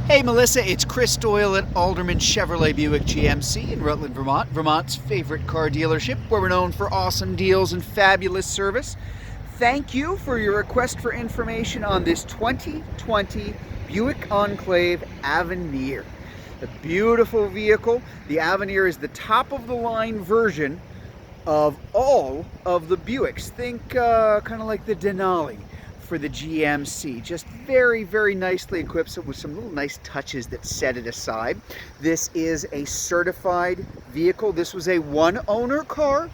Hey Melissa, it's Chris Doyle at Alderman Chevrolet Buick GMC in Rutland, Vermont, Vermont's favorite car dealership, where we're known for awesome deals and fabulous service. Thank you for your request for information on this 2020 Buick Enclave Avenir. A beautiful vehicle. The Avenir is the top of the line version of all of the Buicks. Think kind of like the Denali for the GMC. Just very, very nicely equipped, so with some little nice touches that set it aside. This is a certified vehicle. This was a one-owner car,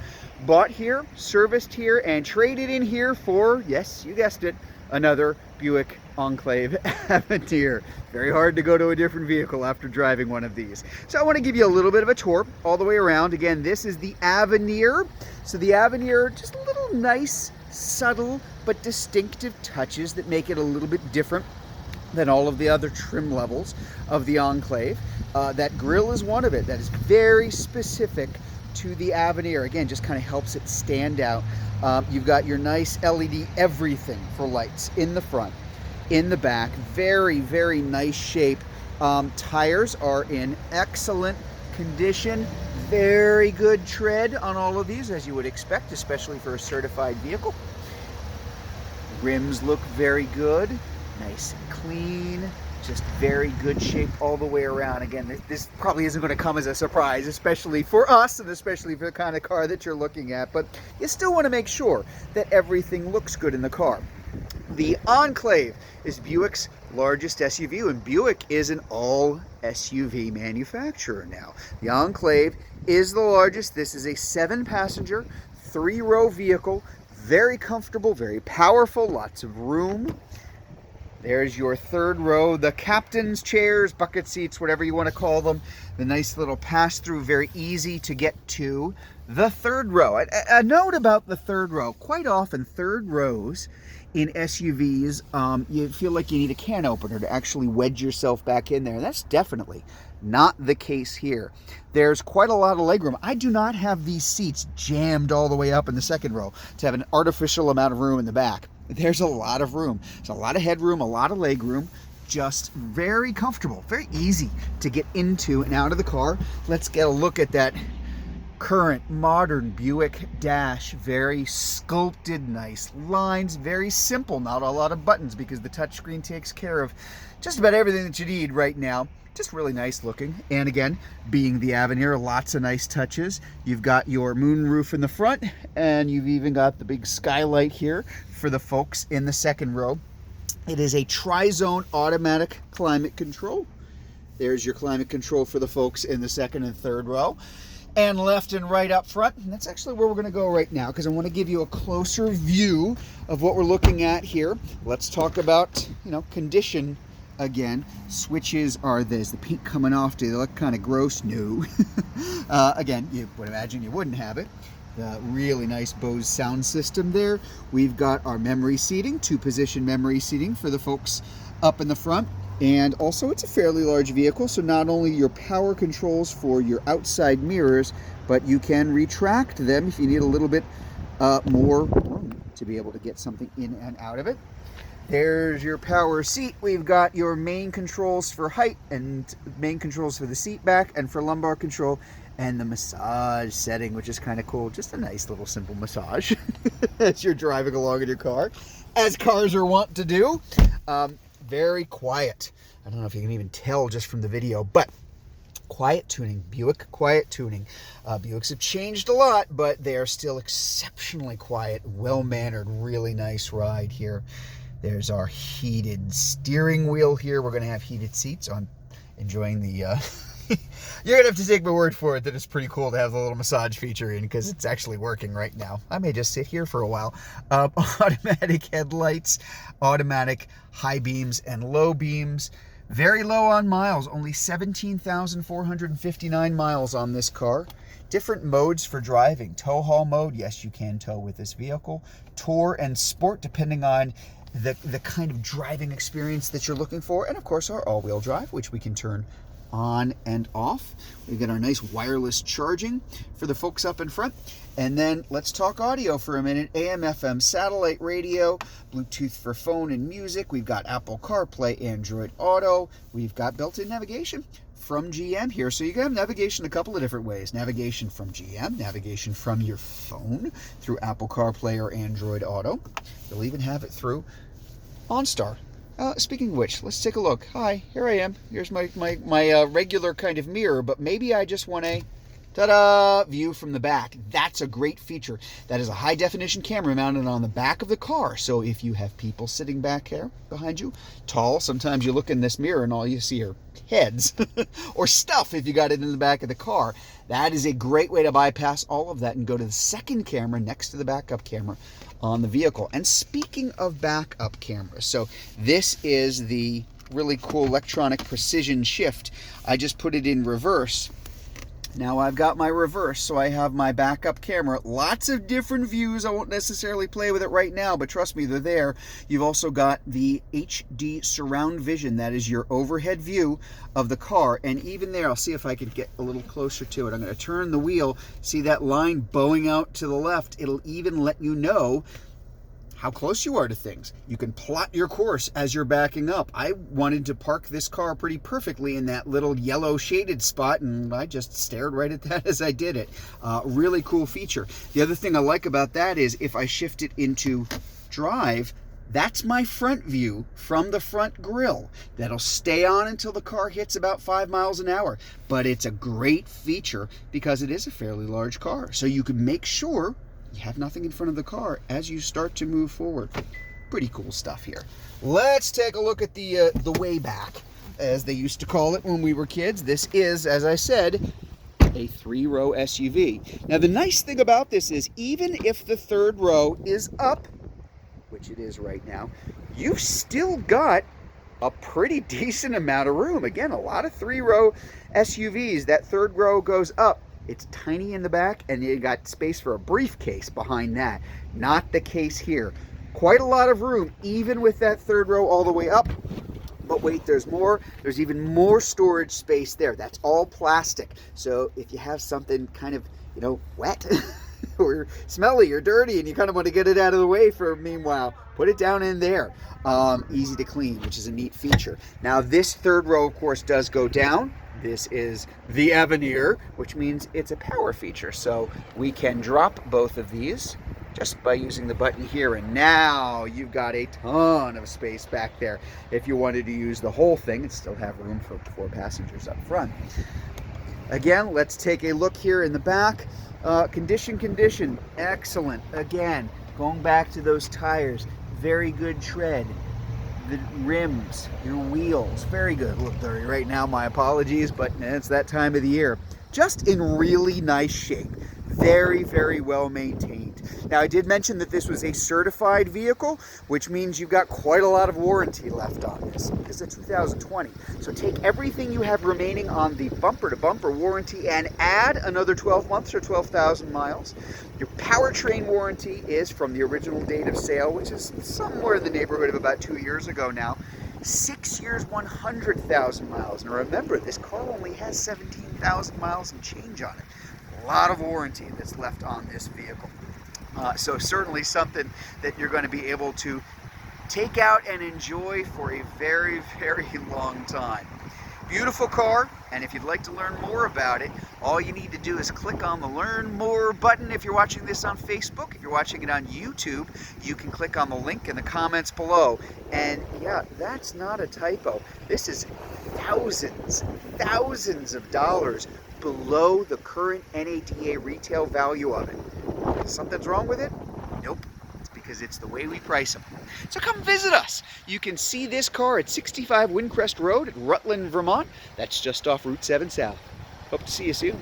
bought here, serviced here, and traded in here for, yes, you guessed it, another Buick Enclave Avenir. Very hard to go to a different vehicle after driving one of these. So I want to give you a little bit of a tour all the way around. Again, this is the Avenir. So the Avenir, just a little nice, subtle, but distinctive touches that make it a little bit different than all of the other trim levels of the Enclave. That grille is one of it. That is very specific to the Avenir. Again, just kind of helps it stand out. You've got your nice LED everything for lights in the front, in the back. Very, very nice shape. Tires are in excellent condition. Very good tread on all of these, as you would expect, especially for a certified vehicle. Rims look very good, nice and clean, just very good shape all the way around. Again, this probably isn't going to come as a surprise, especially for us and especially for the kind of car that you're looking at, but you still want to make sure that everything looks good in the car. The Enclave is Buick's largest SUV, and Buick is an all SUV manufacturer now. The Enclave is the largest. This is a 7-passenger, 3-row vehicle. Very comfortable, very powerful, lots of room. There's your third row, the captain's chairs, bucket seats, whatever you want to call them. The nice little pass-through, very easy to get to. The third row, a note about the third row, quite often third rows in SUVs, you feel like you need a can opener to actually wedge yourself back in there. And that's definitely not the case here. There's quite a lot of legroom. I do not have these seats jammed all the way up in the second row to have an artificial amount of room in the back. There's a lot of room. There's a lot of headroom, a lot of legroom. Just very comfortable, very easy to get into and out of the car. Let's get a look at that current modern Buick dash. Very sculpted, nice lines, very simple, not a lot of buttons because the touchscreen takes care of just about everything that you need right now. Just really nice looking. And again, being the Avenir, lots of nice touches. You've got your moon roof in the front, and you've even got the big skylight here for the folks in the second row. It is a tri-zone automatic climate control. There's your climate control for the folks in the second and third row. And left and right up front. And that's actually where we're going to go right now, because I want to give you a closer view of what we're looking at here. Let's talk about, condition again. Switches are this. The paint coming off, do they look kind of gross? No. Again, you would imagine you wouldn't have it. Really nice Bose sound system there. We've got our memory seating, 2-position memory seating for the folks up in the front. And also, it's a fairly large vehicle, so not only your power controls for your outside mirrors, but you can retract them if you need a little bit more room to be able to get something in and out of it. There's your power seat. We've got your main controls for height and main controls for the seat back and for lumbar control, and the massage setting, which is kind of cool. Just a nice little simple massage as you're driving along in your car, as cars are wont to do. Very quiet. I don't know if you can even tell just from the video, but quiet tuning. Buick quiet tuning. Buicks have changed a lot, but they are still exceptionally quiet, well-mannered, really nice ride here. There's our heated steering wheel here. We're going to have heated seats. I'm enjoying the... You're going to have to take my word for it that it's pretty cool to have the little massage feature in, because it's actually working right now. I may just sit here for a while. Automatic headlights, automatic high beams and low beams. Very low on miles, only 17,459 miles on this car. Different modes for driving. Tow haul mode, yes, you can tow with this vehicle. Tour and sport, depending on the kind of driving experience that you're looking for. And of course, our all-wheel drive, which we can turn on and off. We've got our nice wireless charging for the folks up in front. And then let's talk audio for a minute. AM, FM, satellite radio, Bluetooth for phone and music. We've got Apple CarPlay, Android Auto. We've got built-in navigation from GM here. So you can have navigation a couple of different ways. Navigation from GM, navigation from your phone through Apple CarPlay or Android Auto. You'll even have it through OnStar. Speaking of which, let's take a look. Hi, here I am. Here's my regular kind of mirror, but maybe I just want a ta-da view from the back. That's a great feature. That is a high definition camera mounted on the back of the car. So if you have people sitting back here behind you, tall, sometimes you look in this mirror and all you see are heads or stuff if you got it in the back of the car. That is a great way to bypass all of that and go to the second camera next to the backup camera on the vehicle. And speaking of backup cameras, so this is the really cool electronic precision shift. I just put it in reverse. Now I've got my reverse, so I have my backup camera. Lots of different views. I won't necessarily play with it right now, but trust me, they're there. You've also got the HD surround vision. That is your overhead view of the car. And even there, I'll see if I can get a little closer to it. I'm going to turn the wheel. See that line bowing out to the left? It'll even let you know how close you are to things. You can plot your course as you're backing up. I wanted to park this car pretty perfectly in that little yellow shaded spot, and I just stared right at that as I did it. Really cool feature. The other thing I like about that is if I shift it into drive, that's my front view from the front grille. That'll stay on until the car hits about 5 miles an hour. But it's a great feature because it is a fairly large car. So you can make sure you have nothing in front of the car as you start to move forward. Pretty cool stuff here. Let's take a look at the way back, as they used to call it when we were kids. This is, as I said, a 3-row SUV. Now the nice thing about this is even if the third row is up, which it is right now, you've still got a pretty decent amount of room. Again, a lot of 3-row SUVs, that third row goes up. It's tiny in the back, and you got space for a briefcase behind that. Not the case here. Quite a lot of room, even with that third row all the way up. But wait, there's more. There's even more storage space there. That's all plastic. So if you have something kind of, wet or smelly or dirty, and you kind of want to get it out of the way for meanwhile, put it down in there. Easy to clean, which is a neat feature. Now, this third row, of course, does go down. This is the Avenir, which means it's a power feature. So we can drop both of these just by using the button here. And now you've got a ton of space back there. If you wanted to use the whole thing and still have room for 4 passengers up front. Again, let's take a look here in the back. Condition, excellent. Again, going back to those tires, very good tread. The rims, your wheels, very good. A little dirty right now, my apologies, but it's that time of the year. Just in really nice shape. Very, very well maintained. Now, I did mention that this was a certified vehicle, which means you've got quite a lot of warranty left on this, because it's 2020. So take everything you have remaining on the bumper-to-bumper warranty and add another 12 months or 12,000 miles. Your powertrain warranty is from the original date of sale, which is somewhere in the neighborhood of about 2 years ago now. 6 years, 100,000 miles. Now remember, this car only has 17,000 miles and change on it. A lot of warranty that's left on this vehicle. So certainly something that you're going to be able to take out and enjoy for a very, very long time. Beautiful car, and if you'd like to learn more about it, all you need to do is click on the Learn More button. If you're watching this on Facebook, if you're watching it on YouTube, you can click on the link in the comments below. And yeah, that's not a typo. This is thousands of dollars below the current NADA retail value of it. Something's wrong with it? Nope. Because it's the way we price them. So come visit us. You can see this car at 65 Windcrest Road at Rutland, Vermont. That's just off Route 7 South. Hope to see you soon.